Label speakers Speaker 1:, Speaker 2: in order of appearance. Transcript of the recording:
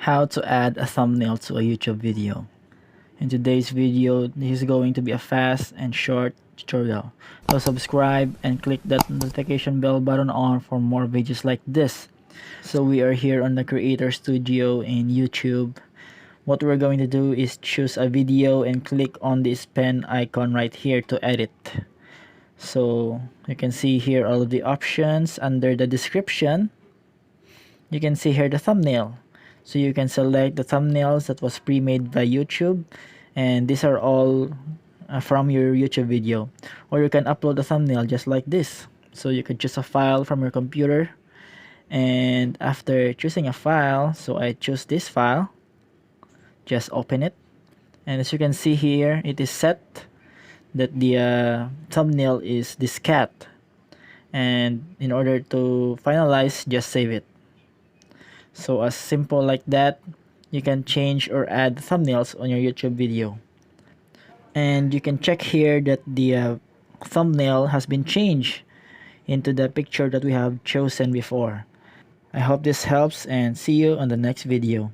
Speaker 1: How to add a thumbnail to a YouTube video. In today's video, this is going to be a fast and short tutorial. So subscribe and click that notification bell button on for more videos like this. So we are here on the Creator Studio in YouTube. What we're going to do is choose a video and click on this pen icon right here to edit. So you can see here all of the options. Under the description, you can see here the thumbnail. So you can select the thumbnails that was pre-made by YouTube, and these are all from your YouTube video. Or you can upload a thumbnail just like this. So you could choose a file from your computer, and after choosing a file, so I choose this file, just open it, and as you can see here, it is set that the thumbnail is this cat, and in order to finalize, just save it. So as simple like that, you can change or add thumbnails on your YouTube video. And you can check here that the thumbnail has been changed into the picture that we have chosen before. I hope this helps, and see you on the next video.